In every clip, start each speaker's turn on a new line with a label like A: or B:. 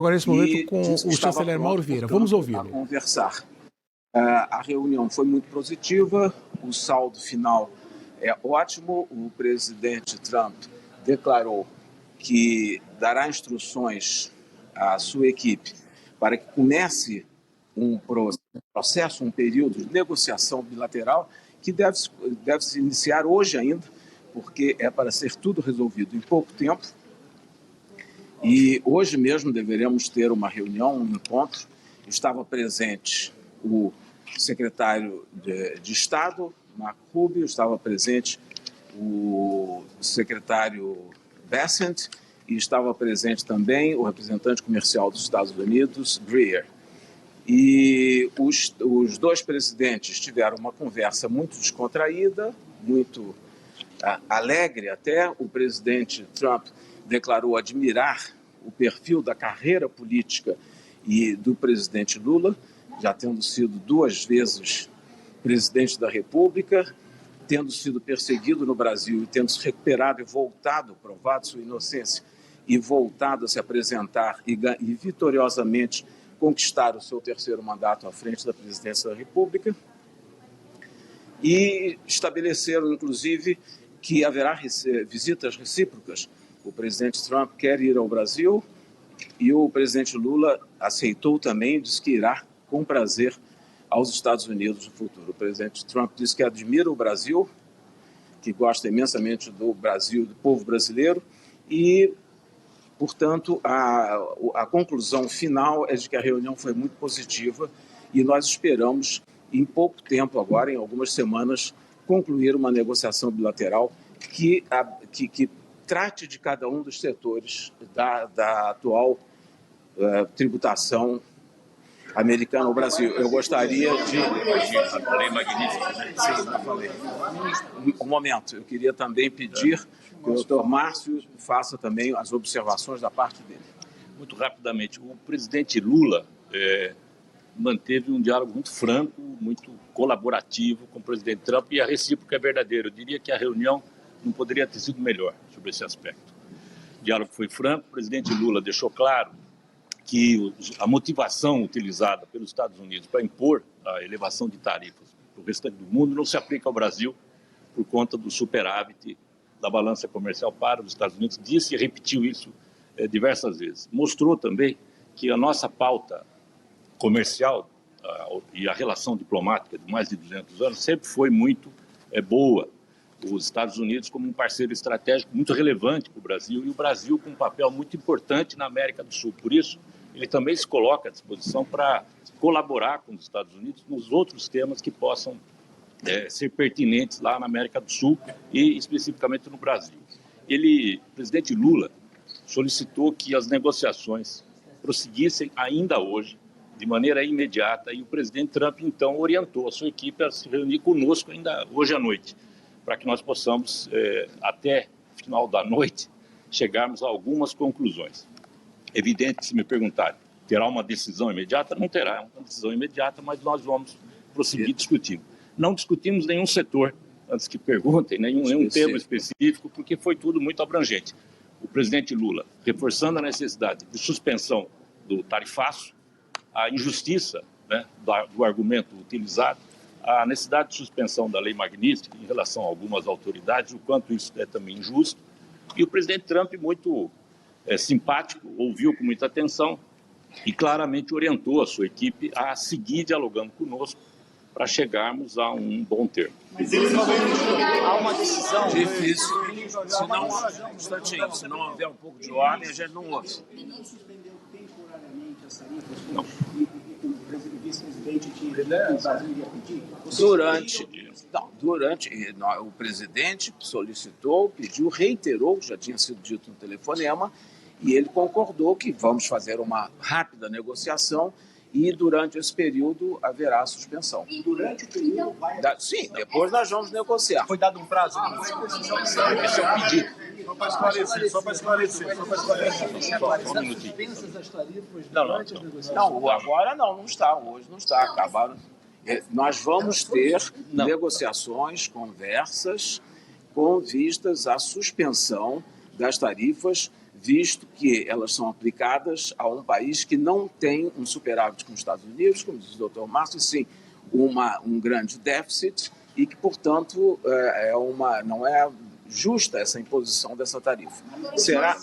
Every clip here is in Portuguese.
A: Agora, nesse momento, com o chanceler Mauro Vieira. Vamos ouvi-lo.
B: Conversar. A reunião foi muito positiva, o saldo final é ótimo. O presidente Trump declarou que dará instruções à sua equipe para que comece um processo, um período de negociação bilateral que deve se iniciar hoje ainda, porque é para ser tudo resolvido em pouco tempo. E hoje mesmo deveremos ter uma reunião, um encontro. Estava presente o secretário de Estado, Marco Rubio, estava presente o secretário Bessent e estava presente também o representante comercial dos Estados Unidos, Greer. E os dois presidentes tiveram uma conversa muito descontraída, muito alegre até. O presidente Trump declarou admirar o perfil da carreira política e do presidente Lula, já tendo sido 2 vezes presidente da República, tendo sido perseguido no Brasil e tendo se recuperado e voltado, provado sua inocência, e voltado a se apresentar e vitoriosamente conquistar o seu 3º mandato à frente da presidência da República. E estabeleceram, inclusive, que haverá visitas recíprocas. O presidente Trump quer ir ao Brasil e o presidente Lula aceitou também, disse que irá com prazer aos Estados Unidos no futuro. O presidente Trump disse que admira o Brasil, que gosta imensamente do Brasil, do povo brasileiro, e, portanto, a conclusão final é de que a reunião foi muito positiva e nós esperamos, em pouco tempo agora, em algumas semanas, concluir uma negociação bilateral que trate de cada um dos setores da atual tributação americana ao Brasil. Eu gostaria de...
C: A lei magnífica, né?
B: Sim, já falei. Um momento, eu queria também pedir que o doutor Márcio faça também as observações da parte dele.
C: Muito rapidamente, o presidente Lula manteve um diálogo muito franco, muito colaborativo com o presidente Trump, e a recíproca é verdadeira. Eu diria que a reunião não poderia ter sido melhor sobre esse aspecto. O diálogo foi franco, o presidente Lula deixou claro que a motivação utilizada pelos Estados Unidos para impor a elevação de tarifas para o restante do mundo não se aplica ao Brasil por conta do superávit da balança comercial para os Estados Unidos. Disse e repetiu isso diversas vezes. Mostrou também que a nossa pauta comercial e a relação diplomática de mais de 200 anos sempre foi muito boa. Os Estados Unidos como um parceiro estratégico muito relevante para o Brasil, e o Brasil com um papel muito importante na América do Sul. Por isso, ele também se coloca à disposição para colaborar com os Estados Unidos nos outros temas que possam ser pertinentes lá na América do Sul e especificamente no Brasil. O presidente Lula solicitou que as negociações prosseguissem ainda hoje, de maneira imediata, e o presidente Trump, então, orientou a sua equipe a se reunir conosco ainda hoje à noite, para que nós possamos, até o final da noite, chegarmos a algumas conclusões. Evidente, se me perguntarem, terá uma decisão imediata? Não terá uma decisão imediata, mas nós vamos prosseguir discutindo. Não discutimos nenhum setor, antes que perguntem, nenhum tema específico, porque foi tudo muito abrangente. O presidente Lula, reforçando a necessidade de suspensão do tarifaço, a injustiça, né, do argumento utilizado, a necessidade de suspensão da lei magnífica em relação a algumas autoridades, o quanto isso é também injusto. E o presidente Trump, muito simpático, ouviu com muita atenção e claramente orientou a sua equipe a seguir dialogando conosco para chegarmos a um bom termo.
D: Mas eles vão há uma decisão
B: difícil. Se não houver um pouco de ordem, a gente não ouve.
D: Não suspendeu temporariamente as tarifas?
B: Não.
D: O vice-presidente tinha pedir?
B: Durante, o presidente solicitou, pediu, reiterou, já tinha sido dito no telefonema, e ele concordou que vamos fazer uma rápida negociação e durante esse período haverá suspensão.
D: Durante o período
B: Sim, depois nós vamos negociar.
D: Foi dado um prazo?
B: Esse é o pedido.
D: Só para esclarecer.
B: Um minutinho. Não, agora não está, hoje não está, acabaram. Nós vamos ter negociações, conversas com vistas à suspensão das tarifas visto que elas são aplicadas a um país que não tem um superávit com os Estados Unidos, como diz o Dr. Márcio, e sim um grande déficit e que, portanto, não é justa essa imposição dessa tarifa. Será?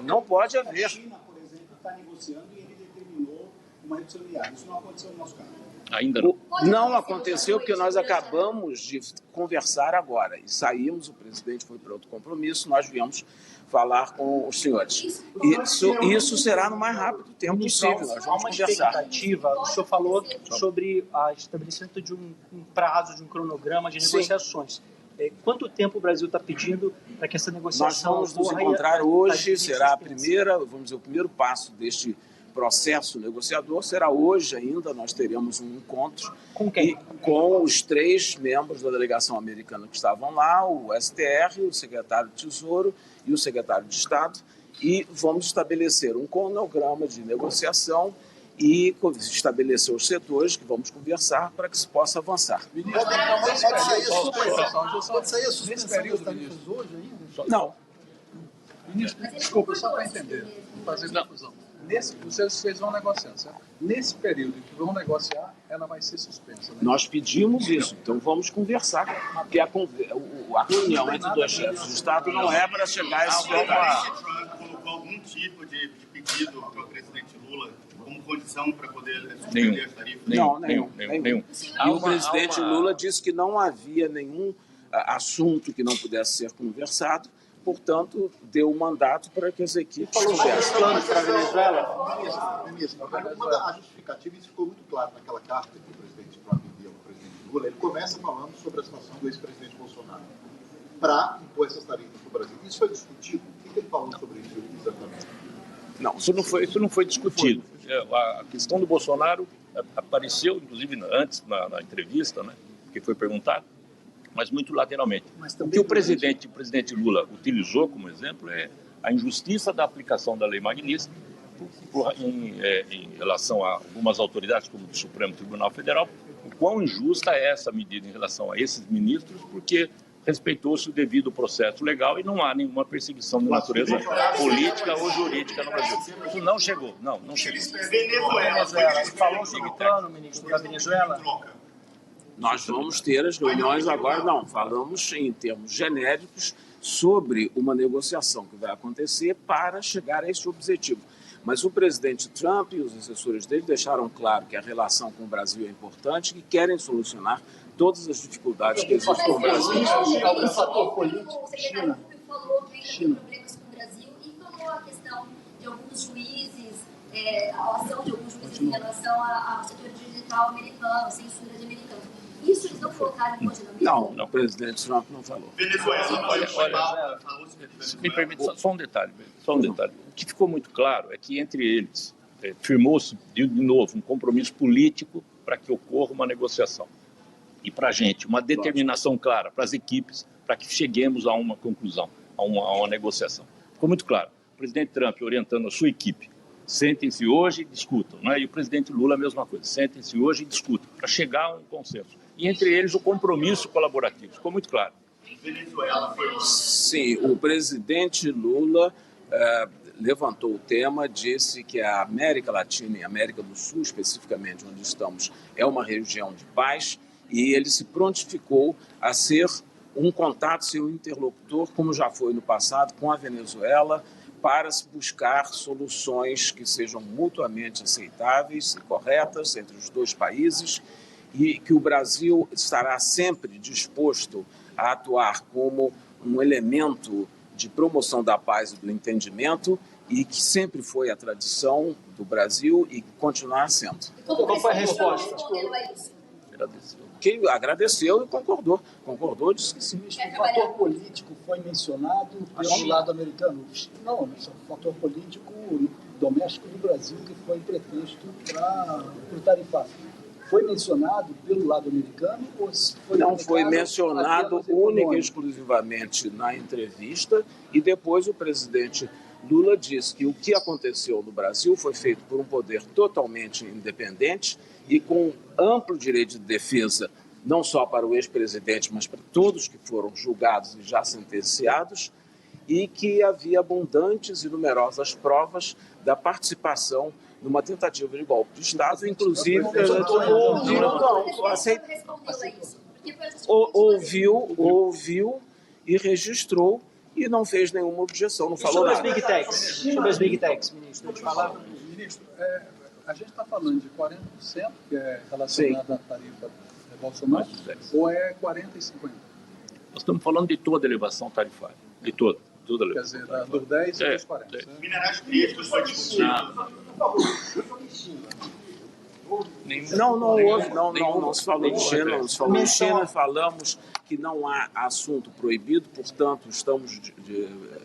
B: Não pode haver.
D: A China, por exemplo, está negociando e ele determinou uma redução de área. Isso não aconteceu no nosso caso.
C: Ainda não.
B: Não aconteceu porque nós acabamos de conversar agora e saímos, o presidente foi para outro compromisso, nós viemos falar com os senhores. Isso será no mais rápido tempo possível, nós
E: Há
B: vamos
E: uma
B: conversar.
E: expectativa, o senhor falou sobre o estabelecimento de um prazo, de um cronograma de negociações. Quanto tempo o Brasil está pedindo para que essa
B: Nós
E: negociação
B: vamos nos
E: ocorra
B: encontrar
E: e
B: hoje,
E: a
B: será a
E: suspensa?
B: primeira, vamos dizer, o primeiro passo deste processo negociador será hoje ainda, nós teremos um encontro
E: Com quem?
B: com os 3 membros da delegação americana que estavam lá, o STR, o secretário de Tesouro e o secretário de Estado, e vamos estabelecer um cronograma de negociação e estabelecer os setores que vamos conversar para que se possa avançar.
F: Pode sair a suspensão das tarifas hoje ainda?
B: Não.
F: Ministro, desculpa, só para entender, fazer confusão. Vocês vão negociar, certo? Nesse período em que vão negociar, ela vai ser suspensa. Né?
B: Nós pedimos isso, então vamos conversar, porque a reunião entre 2 chefes de Estado não é para chegar a esse detalhe.
G: Colocou algum tipo de pedido para o presidente Lula como condição para poder suspender as tarifas?
B: Nenhum. E o presidente
C: Lula
B: Lula disse que não havia nenhum assunto que não pudesse ser conversado, portanto, deu um mandato para que as equipes conversem.
E: Planos para a Venezuela?
H: Ministro, a justificativa, isso ficou muito claro naquela carta que o presidente Trump enviou ao presidente Lula, ele começa falando sobre a situação do ex-presidente Bolsonaro para impor essas tarifas para o Brasil. Isso foi discutido? O que ele falou sobre isso exatamente?
B: Não,
C: Isso não foi discutido. A questão do Bolsonaro apareceu, inclusive, antes na entrevista, né, que foi perguntado, mas muito lateralmente. O que o presidente Lula utilizou como exemplo é a injustiça da aplicação da lei Magnitsky em relação a algumas autoridades, como o Supremo Tribunal Federal, o quão injusta é essa medida em relação a esses ministros, porque respeitou-se o devido processo legal e não há nenhuma perseguição de natureza política ou jurídica no Brasil. Isso não chegou, não chegou.
E: Venezuela, falou sobre o plano, ministro, da Venezuela?
B: nós vamos ter as reuniões agora, não, falamos em termos genéricos sobre uma negociação que vai acontecer para chegar a esse objetivo. Mas o presidente Trump e os assessores dele deixaram claro que a relação com o Brasil é importante e querem solucionar todas as dificuldades que existem no Brasil.
F: Algum fator político?
I: O secretário público falou que tem problemas com o Brasil e falou a questão de alguns juízes, a ação de alguns juízes em relação ao setor digital americano, censura de americanos. Isso eles não colocaram hoje na mesa?
B: Não, o presidente Trump não falou.
G: Venezuela,
C: olha, se me permite, só um detalhe. O que ficou muito claro é que entre eles firmou-se de novo um compromisso político para que ocorra uma negociação. E para a gente, uma determinação clara para as equipes, para que cheguemos a uma conclusão, a uma negociação. Ficou muito claro. O presidente Trump orientando a sua equipe, sentem-se hoje e discutam. Não é? E o presidente Lula a mesma coisa, sentem-se hoje e discutam, para chegar a um consenso. E entre eles o compromisso colaborativo. Ficou muito claro.
G: Venezuela foi...
B: Sim, o presidente Lula levantou o tema, disse que a América Latina e a América do Sul, especificamente onde estamos, é uma região de paz, e ele se prontificou a ser um contato, ser um interlocutor, como já foi no passado, com a Venezuela, para se buscar soluções que sejam mutuamente aceitáveis e corretas entre os dois países, e que o Brasil estará sempre disposto a atuar como um elemento de promoção da paz e do entendimento, e que sempre foi a tradição do Brasil e continuar sendo.
E: Qual foi a resposta?
B: Quem agradeceu e concordou, disse que sim.
F: O fator político foi mencionado pelo lado americano. Não, o fator político doméstico do Brasil, que foi pretexto para o tarifário. Foi mencionado pelo lado americano? Ou
B: não foi mencionado única e exclusivamente na entrevista, e depois o presidente Lula disse que o que aconteceu no Brasil foi feito por um poder totalmente independente e com amplo direito de defesa, não só para o ex-presidente, mas para todos que foram julgados e já sentenciados, e que havia abundantes e numerosas provas da participação numa tentativa de golpe de Estado, inclusive ouviu e registrou e não fez nenhuma objeção, não falou nada.
E: Sobre as Big Techs, ministro,
F: Ministro, a gente está falando de 40%, que é relacionado à tarifa Bolsonaro, ou é 40 e 50?
C: Nós estamos falando de toda a elevação tarifária, de toda a elevação.
F: Quer dizer, dos 10 e dos 40.
G: Minerais críticos foi discutido.
B: Não se falou de China, falamos que não há assunto proibido, portanto, estamos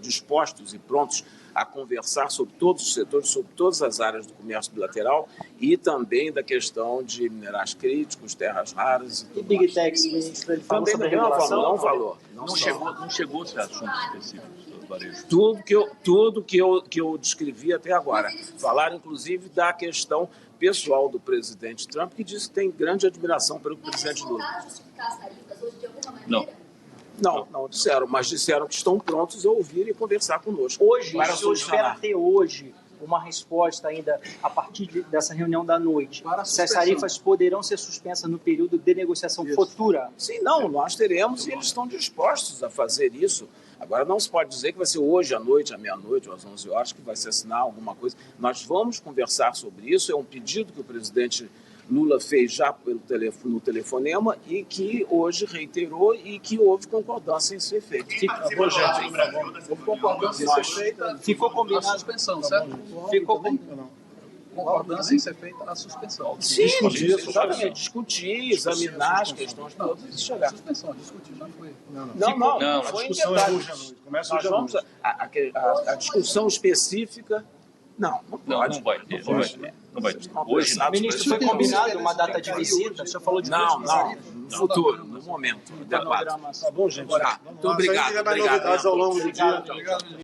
B: dispostos e prontos a conversar sobre todos os setores, sobre todas as áreas do comércio bilateral e também da questão de minerais críticos, terras raras e tudo mais.
E: Big Techs, ministro, ele falou sobre regulação?
B: Não falou.
C: Não chegou a ser assunto específico.
B: Tudo que eu descrevi até agora. Falaram, inclusive, da questão pessoal do presidente Trump, que disse que tem grande admiração pelo presidente Lula. Não disseram, mas disseram que estão prontos a ouvir e conversar conosco.
E: Hoje, o senhor espera ter hoje uma resposta ainda a partir dessa reunião da noite? Se as tarifas poderão ser suspensas no período de negociação futura?
B: Sim, nós teremos e eles estão dispostos a fazer isso. Agora, não se pode dizer que vai ser hoje à noite, à meia-noite ou às 11 horas que vai se assinar alguma coisa. Nós vamos conversar sobre isso. É um pedido que o presidente Lula fez já no telefonema e que hoje reiterou e que houve concordância em ser feito.
F: Houve concordância em ser feita.
E: Ficou combinado
F: a suspensão, certo?
E: Ficou combinado.
F: Concordância em ser feita a suspensão.
B: Sim, discutir, examinar as questões todas e chegar.
F: Suspensão, discutir já foi.
B: Não, foi em detalhes.
J: Começa hoje à noite.
B: A discussão específica, não vai ter.
C: Hoje,
E: ministro, foi combinado uma data de visita? O senhor falou de
B: no futuro, no momento.
J: Tá bom, gente.
B: Muito obrigado.
J: Vai novidades ao longo do dia.